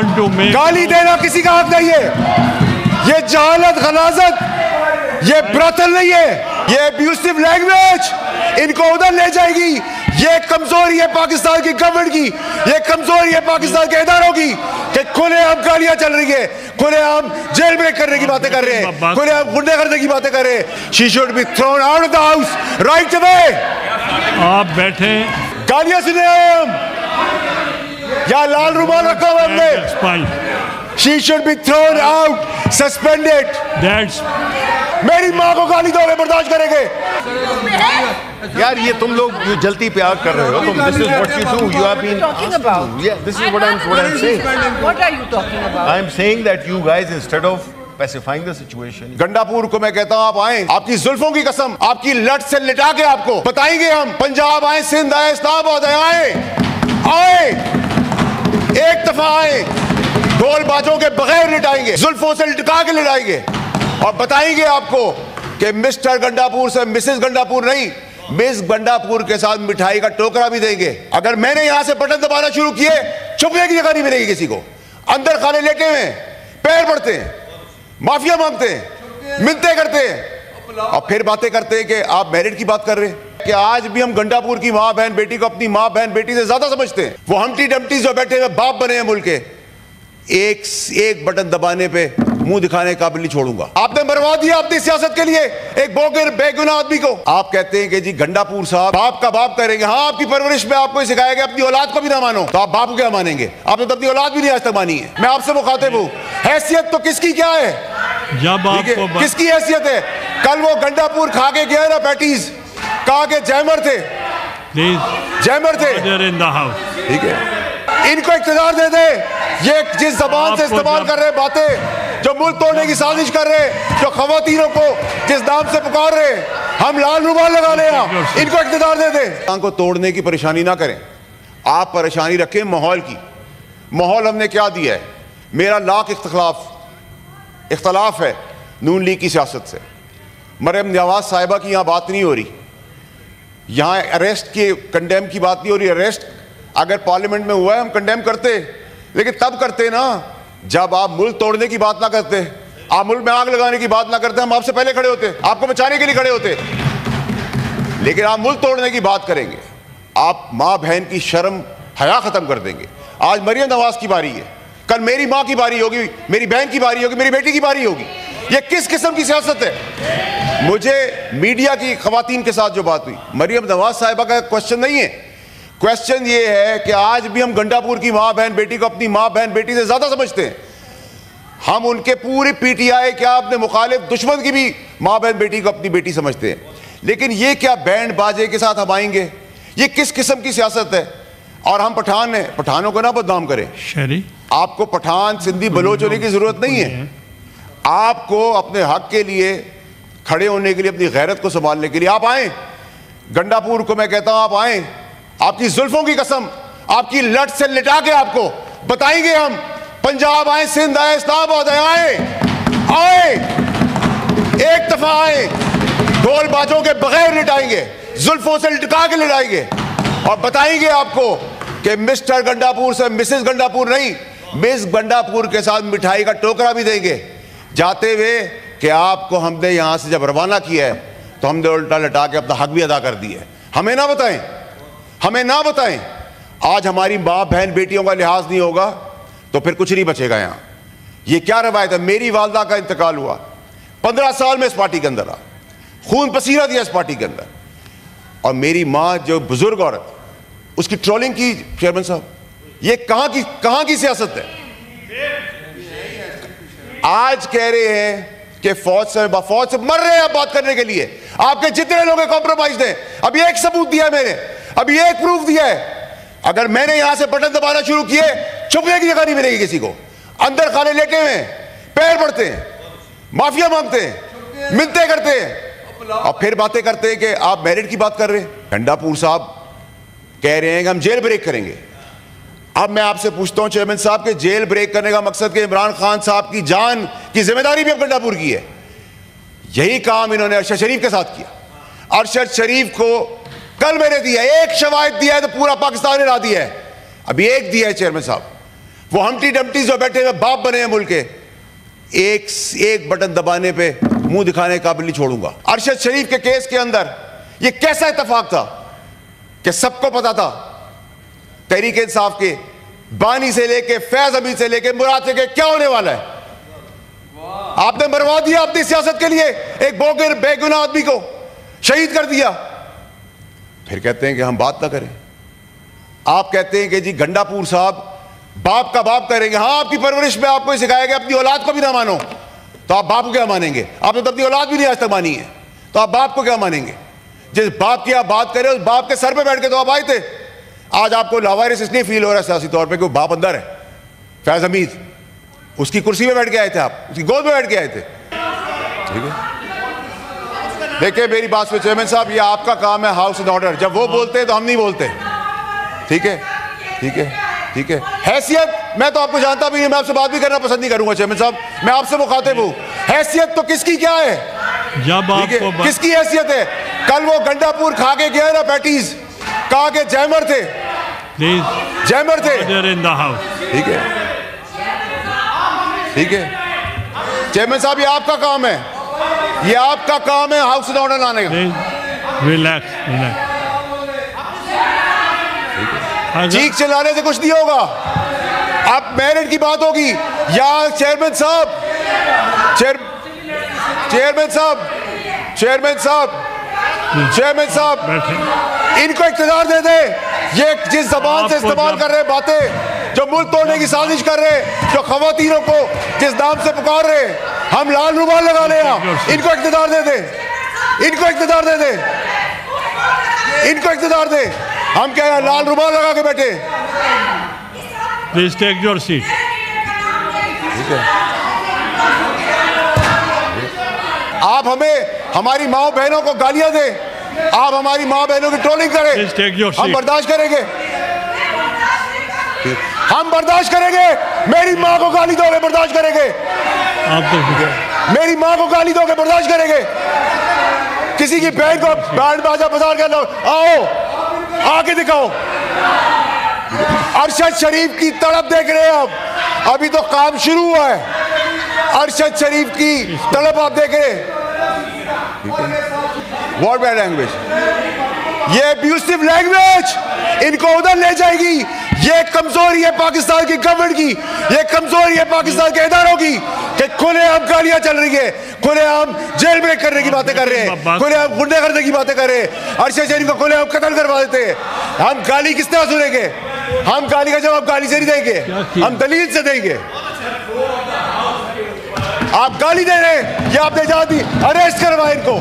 गाली देना किसी का हक नहीं है। ये जहालत, गलाजत, ये ब्रतल नहीं है, ये अब्यूसिव लैंग्वेज इनको उधर ले जाएगी। ये कमजोरी है पाकिस्तान की गवर्नमेंट की, ये कमजोरी है पाकिस्तान के इदारों की कि खुलेआम गालियां चल रही है, खुलेआम जेल ब्रेक करने की बातें कर रहे हैं, खुलेआम गुंडे करने की बातें कर रहे हैं। She should be thrown out of the house right away. आप बैठे, गालियां सुने हम, या लाल रुमाल रखा हुआ हमने। She should be thrown out, suspended. मेरी माँ को गाली दोगे, बर्दाश्त करेंगे? यार ये तुम लोग ये जल्दी प्यार कर रहे हो तुम। This is what you do. You have been talking about. Yeah, this is what I'm saying. What are you talking about? I'm saying that you guys instead of pacifying the situation. Gandapur को मैं कहता हूँ आप आए, आपकी जुल्फों की कसम, आपकी लट से लिटा के आपको बताएंगे हम। पंजाब आए, सिंध आए, इस्लामाबाद आए, आए, एक दफा आए, ढोल बाजों के बगैर लिटाएंगे, जुल्फों से लिटका के लिटाएंगे और बताएंगे आपको कि मिस्टर गंडापुर से मिसेस गंडापुर नहीं, मिस गंडापुर के साथ मिठाई का टोकरा भी देंगे। अगर मैंने यहां से बटन दबाना शुरू किए, छुपने की जगह नहीं मिलेगी किसी को। अंदर खाने लेटे हुए, पैर पड़ते हैं, माफिया मांगते हैं, मिन्नतें करते हैं और फिर बातें करते हैं कि आप मैरिट की बात कर रहे हैं। कि आज भी हम गंडापुर की माँ बहन बेटी को अपनी माँ बहन बेटी से ज्यादा समझते हैं। वो हमटी डमटी जो बैठे हुए बाप बने हैं मुल्क के, एक बटन दबाने पे मुंह दिखाने के काबिल नहीं छोड़ूंगा। आपने मरवा दिया अपनी सियासत के लिए एक बोगर बेगुनाह आदमी को। आप कहते हैं कि जी गंडापुर साहब बाप का बाप करेंगे। हाँ, आपकी परवरिश में आपको सिखाया गया अपनी औलाद को भी ना मानो, तो आप बाप को क्या मानेंगे? आपने तो अपनी औलाद भी नहीं आज तक मानी है। मैं आपसे मुखातिब हूँ, हैसियत तो किसकी क्या है? जब आपको किसकी हैसियत है? कल वो गंडापुर खा के गया ना पैटीज, कहा के जैमर थे, जैमर थे, ठीक है। इनको इख्तियार दे दे। ये जिस जबान से इस्तेमाल कर रहे बातें, जो मुल्क तोड़ने की साजिश कर रहे, जो खवातीनों को जिस नाम से पुकार रहे, हम लाल रुमाल लगा ले, इनको इख्तियार दे दे। को तोड़ने की परेशानी ना करें, आप परेशानी रखें माहौल की। माहौल हमने क्या दिया है? मेरा लाख इख्तलाफ है नून लीग की सियासत से। मरियम नवाज साहिबा की यहाँ बात नहीं हो रही, यहाँ अरेस्ट के कंडेम की बात नहीं हो रही। अरेस्ट अगर पार्लियामेंट में हुआ है हम कंडेम करते, लेकिन तब करते ना जब आप मुल्क तोड़ने की बात ना करते, आप मुल्क में आग लगाने की बात ना करते। हम आपसे पहले खड़े होते, आपको बचाने के लिए खड़े होते, लेकिन आप मुल्क तोड़ने की बात करेंगे। आप माँ बहन की शर्म हया खत्म कर देंगे। आज मरियम नवाज की बारी है, कल मेरी माँ की बारी होगी, मेरी बहन की बारी होगी, मेरी बेटी की बारी होगी। ये किस किस्म की सियासत है? मुझे मीडिया की खवातीन के साथ जो बात हुई, मरियम नवाज साहिबा का क्वेश्चन नहीं है। क्वेश्चन ये है कि आज भी हम गंडापुर की माँ बहन बेटी को अपनी माँ बहन बेटी से ज्यादा समझते हैं। हम उनके पूरी पीटीआई क्या अपने मुखालिफ दुश्मन की भी माँ बहन बेटी को अपनी बेटी समझते हैं। लेकिन ये क्या बैंड बाजे के साथ हम आएंगे? ये किस किस्म की सियासत है? और हम पठान हैं, पठानों को ना बदनाम करें। आपको पठान सिंधी बलोच होने की जरूरत नहीं है। आपको अपने हक के लिए खड़े होने के लिए, अपनी गैरत को संभालने के लिए आप आए। गंडापुर को मैं कहता हूं आप आए, आपकी जुल्फों की कसम, आपकी लट से लिटा के आपको बताएंगे हम। पंजाब आए, सिंध आए, इस्लामाबाद आए, आए, एक दफा आए, ढोल बाजों के बगैर लिटाएंगे, जुल्फों से लिटका के लिटाएंगे और बताएंगे आपको कि मिस्टर गंडापुर से मिसेस गंडापुर नहीं, मिस गंडापुर के साथ मिठाई का टोकरा भी देंगे जाते हुए कि आपको हमने यहां से जब रवाना किया है तो हमने उल्टा लटा के अपना हक भी अदा कर दिया है। हमें ना बताएं, हमें ना बताएं। आज हमारी माँ बहन बेटियों का लिहाज नहीं होगा तो फिर कुछ नहीं बचेगा यहाँ। ये क्या रवायत है? मेरी वालदा का इंतकाल हुआ, 15 साल में इस पार्टी के अंदर रहा, खून पसीना दिया इस पार्टी के अंदर, और मेरी माँ जो बुजुर्ग औरत, उसकी ट्रोलिंग की चेयरमैन साहब। ये कहां की सियासत है? आज कह रहे हैं कि फौज से मर रहे हैं आप बात करने के लिए। आपके जितने लोग कॉम्प्रोमाइज हैं, अभी एक सबूत दिया है मैंने, अभी एक प्रूफ दिया है। अगर मैंने यहां से बटन दबाना शुरू किए, छुपने की जगह नहीं मिलेगी किसी को। अंदर खाने लेटे हुए, पैर पड़ते हैं, माफिया मांगते हैं, मिन्नतें करते हैं और फिर बातें करते हैं कि आप मैरिट की बात कर रहे हैं। गंडापुर साहब कह रहे हैं कि हम जेल ब्रेक करेंगे। अब मैं आपसे पूछता हूं चेयरमैन साहब के जेल ब्रेक करने का मकसद कि इमरान खान साहब की जान की जिम्मेदारी भी अब गंडापुर की है। यही काम इन्होंने अरशद शरीफ के साथ किया। अरशद शरीफ को कल मैंने दिया, एक शवाहिद दिया है तो पूरा पाकिस्तान हिला दिया है। अभी एक दिया है चेयरमैन साहब, वो हम्टी डम्टी जो बैठे हुए बाप बने हैं मुल्क के, एक बटन दबाने पे मुंह दिखाने का काबिल नहीं छोड़ूंगा। अरशद शरीफ के केस के अंदर ये कैसा इत्तेफाक था कि सबको पता था, तहरीक इंसाफ के बानी से लेके फैज अमीन से लेके मुराद से के क्या होने वाला है। आपने मरवा दिया अपनी सियासत के लिए एक बोगर बेगुनाह आदमी को शहीद कर दिया, फिर कहते हैं कि हम बात ना करें। आप कहते हैं कि जी गंडापुर साहब बाप का बाप करेंगे। हाँ, आपकी परवरिश में आपको सिखाया गया अपनी औलाद को भी ना मानो, तो आप बाप को क्या मानेंगे? आपने तो अपनी औलाद भी नहीं आज तक मानी है, तो आप बाप को क्या मानेंगे? जिस बाप की आप बात करें उस बाप के सर पे बैठ के तो आप आए थे। आज आपको लावारिस इसलिए फील हो रहा है सियासी तौर पे कि वो बाप अंदर है। फैज हमीद उसकी कुर्सी पे बैठ के आए थे, आप उसकी गोद में बैठ के आए थे। ठीक है, देखिए मेरी बात सुनिए चेयरमैन साहब, ये आपका काम है हाउस एंड ऑर्डर। जब वो बोलते हैं तो हम नहीं बोलते। ठीक है, ठीक है, ठीक है। हैसियत मैं तो आपको जानता भी नहीं, मैं आपसे बात भी करना पसंद नहीं करूंगा चेयरमैन साहब, मैं आपसे मुखातिब हूं। हैसियत तो किसकी क्या है? जब आपको किसकी हैसियत है? कल वो गंडापुर खा के गया ना पैटीज, कहा के जैमर थे, प्लीज जैमर थे। इन द हाउस। ठीक है, ठीक है चेयरमैन साहब, ये आपका काम है, ये आपका काम है हाउस एंड ऑर्डर लाने का। Relax relax. चीख चिल्लाने से कुछ नहीं होगा। अब मेरिट की बात होगी या चेयरमैन साहब, चेयरमैन साहब, चेयरमैन साहब, चेयरमैन साहब, इनको इख्तियार दे दे। ये जिस जबान से इस्तेमाल कर रहे हैं बातें, जो मुल्क तोड़ने की साजिश कर रहे हैं, जो खवातीनों को जिस नाम से पुकार रहे हैं, हम लाल रुमाल लगा ले, इनको इख्तियार दे दे, इनको इख्तियार दे दे, इनको इख्तियार दे। हम क्या है लाल रुमाल लगा के बैठे? Please take your seat. आप हमें हमारी माओ बहनों को गालियां दे, आप हमारी माओ बहनों की ट्रोलिंग करें, हम बर्दाश्त करेंगे, हम बर्दाश्त करेंगे। मेरी माँ को गाली दोगे बर्दाश्त करेंगे, आप तो मेरी माँ को गाली दोगे बर्दाश्त करेंगे। किसी की बहन को बैंड बाजा बाजार कर लो, आओ आके दिखाओ। अरशद शरीफ की तड़प देख रहे हैं आप, अभी तो काम शुरू हुआ है। अरशद शरीफ की तड़प आप देख रहे हैं। व्हाट बैड लैंग्वेज, ये अब्यूसिव लैंग्वेज इनको उधर ले जाएगी। ये कमजोरी है पाकिस्तान की गवर्नमेंट की, ये कमजोरी है पाकिस्तान के इदारों की कि खुलेआम गालियां चल रही है, खुलेआम जेल ब्रेक करने की बातें कर रहे हैं, खुलेआम गुंडे करने की बातें कर रहे हैं। अरशद शरीफ को खुलेआम कत्ल करवा देते हैं। हम गाली किस तरह सुनेंगे? हम गाली का जवाब गाली से नहीं देंगे, हम दलील से देंगे। आप गाली दे रहे हैं, ये आपने जहाँ दी, अरेस्ट करवाए इनको,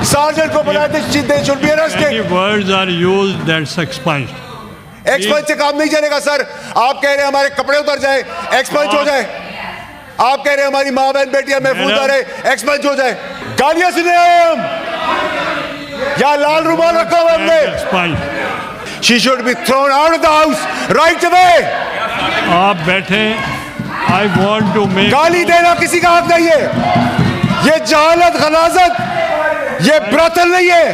सार्जेंट को बुलाए थे, they should be arrested. Words are used that's expunged. Expunge से काम नहीं चलेगा सर। आप कह रहे हैं हमारे कपड़े उतर जाए, एक्सपंज हो जाए। आप कह रहे हैं हमारी माँ बहन बेटियां महफूज रहे, एक्सपंज हो जाए। गालियां सुने हम, या लाल रुमाल रखा हुआ हमने। She should be thrown out of the house right away. आप बैठे, आई वांट टू मेक। गाली देना किसी का हक नहीं है। ये जहालत गलाजत, ये ब्रतल नहीं है,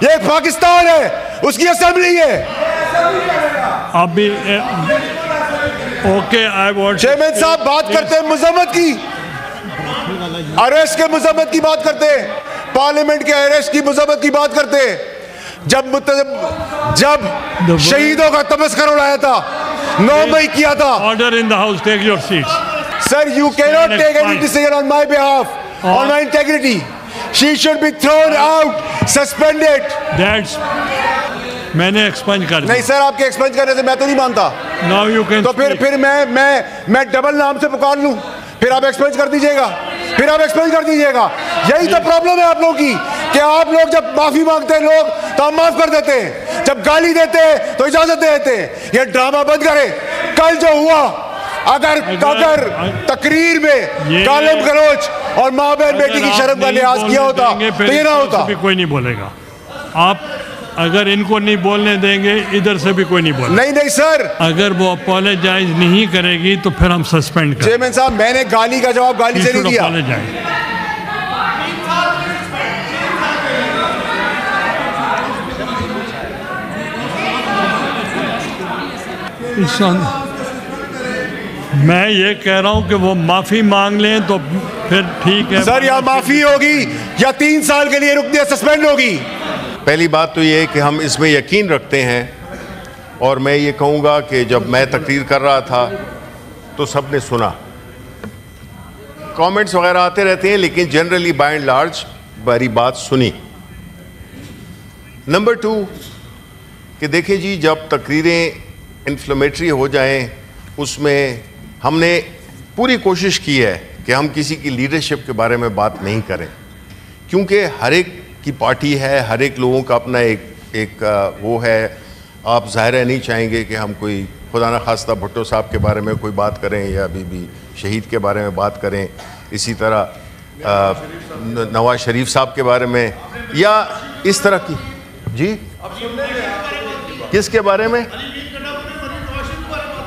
ये पाकिस्तान है, उसकी असेंबली है। अभी ओके, आई वांट। चेयरमैन साहब बात करते हैं मजम्मत की, अरेस्ट के मजम्मत की बात करते हैं, पार्लियामेंट के अरेस्ट की मजम्मत की बात करते हैं। जब शहीदों का तमस्कर उड़ाया था, 9 मई किया था। Order in the house, take your seats. Sir, you can not take any decision on my behalf, on my integrity. She should be thrown out, suspended. That's, मैंने एक्सपंज कर दिया। नहीं सर, आपके एक्सपंज करने से मैं तो नहीं मानता। Now you can. तो फिर मैं डबल नाम से पुकार लूं, फिर आप एक्सपंज कर दीजिएगा, फिर आप एक्सपंज कर दीजिएगा। यही तो प्रॉब्लम है आप लोगों की कि आप लोग जब माफी मांगते हैं लोग तो हम माफ कर देते हैं, जब गाली देते हैं तो इजाजत दे देते हैं। ये ड्रामा बंद करें। कल जो हुआ, अगर तकरीर में गालिम गलौज और माँ बहन बेटी की शर्म का लिहाज किया होता तो ये ना होता। कोई नहीं बोलेगा। आप अगर इनको नहीं बोलने देंगे, इधर से भी कोई नहीं बोलेगा। नहीं सर, अगर वो अपोलोजाइज नहीं करेगी तो फिर हम सस्पेंड करेंगे। चेयरमैन साहब, मैंने गाली का जवाब गाली से नहीं दिया। मैं ये कह रहा हूँ कि वो माफ़ी मांग लें तो फिर ठीक है। सर या माफी होगी या 3 साल के लिए रुकनी सस्पेंड होगी। पहली बात तो ये है कि हम इसमें यकीन रखते हैं, और मैं ये कहूँगा कि जब मैं तकरीर कर रहा था तो सब ने सुना, कमेंट्स वगैरह आते रहते हैं, लेकिन जनरली बाय एंड लार्ज मेरी बात सुनी। नंबर 2 कि देखिए जी, जब तकरीरें इन्फ्लेमेटरी हो जाएं, उसमें हमने पूरी कोशिश की है कि हम किसी की लीडरशिप के बारे में बात नहीं करें, क्योंकि हर एक की पार्टी है, हर एक लोगों का अपना एक वो है। आप ज़ाहिर नहीं चाहेंगे कि हम कोई खुदा न खास्ता भुट्टो साहब के बारे में कोई बात करें या बीबी शहीद के बारे में बात करें, इसी तरह नवाज शरीफ साहब के बारे में, या इस तरह की। जी किसके बारे में?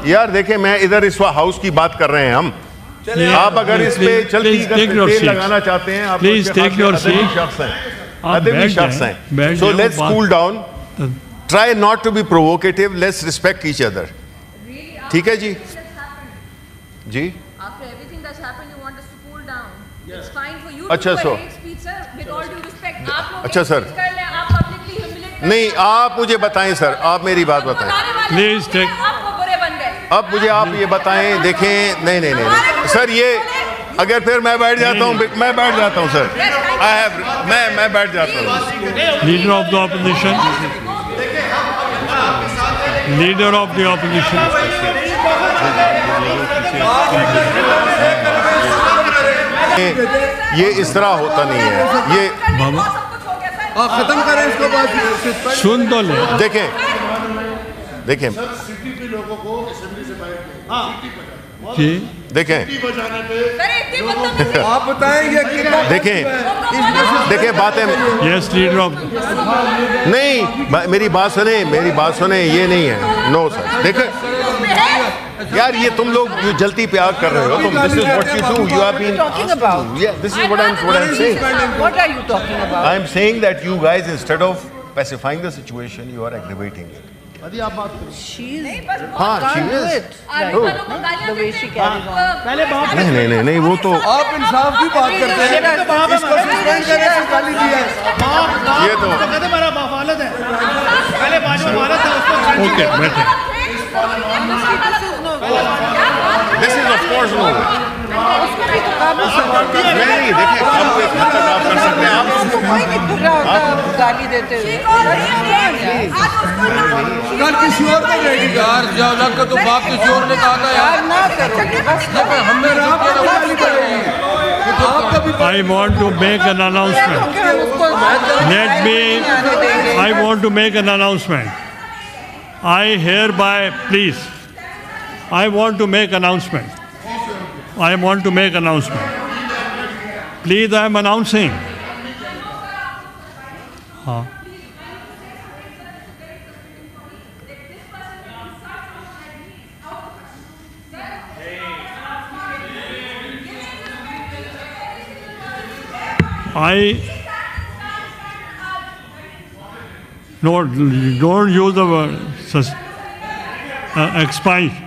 यार देखें, मैं इधर इस हाउस की बात कर रहे हैं हम। आप अगर इस पे चलती तेल लगाना चाहते हैं, आप प्लीज टेक योर सीट। अदबी शख्स हैं, so let's cool down, try not to be provocative, let's respect each other. ठीक है जी? जी After everything that's happened, you want us to cool down. It's fine for you अच्छा, to do so- a hate speech, sir. With all due respect, आप लोग अच्छा, hate sir. speech कर लें, आप publicly humiliate कर नहीं, लें। आप मुझे बताएं सर, आप मेरी बात बताएं। बुलाने वाले Please लोग हैं, take- आपको बुरे बन गए। अब मुझे आप ये बताएं, देखें, नहीं सर, ये अगर फिर मैं बैठ जाता हूँ, मैं बैठ जाता हूँ सर, मैं बैठ जाता हूँ। Leader of the opposition, leader of the opposition. ये इस तरह होता नहीं है। ये बाबा आप खत्म करें इसको बात। सुन तो ले। देखें जी देखें सर, इतनी बदतमीजी। आप बताएंगे कितना देखें बातें यस लीडर ऑफ नहीं, मेरी बात सुने, ये नहीं है। नो सर, देखें यार, ये तुम लोग जो जल्दी प्यार कर रहे हो, तुम, this is what you do, you have been talking about? This is what I am saying. What are you talking about? I am saying that you guys, instead of pacifying the situation, you are aggravating it. She's हाँ, she can't do is. it. Army वालों को गालियां The way देते she हैं। carries on. नहीं, वो तो आप इंसाफ की बात करते हैं, इसको सस्पेंड करें, इसको गाली दिया है। ये तो ओके बैठे। This is of course no. नहीं, देखिए, आप एक हद तक आप कर सकते हैं, आप उसको कोई नहीं फिर रहा होता गाली देते हुए। कल किसी और को देगी यार, जब का तो बाप किसी और ने कहा था यार। ना करोगे बस हमने आपको गाली पड़ेगी, तो आप कभी I want to make an announcement. Let me, I want to make an announcement. I hereby, please, I want to make announcement. I want to make announcement. Please, I am announcing. हाँ. don't use the word expunged.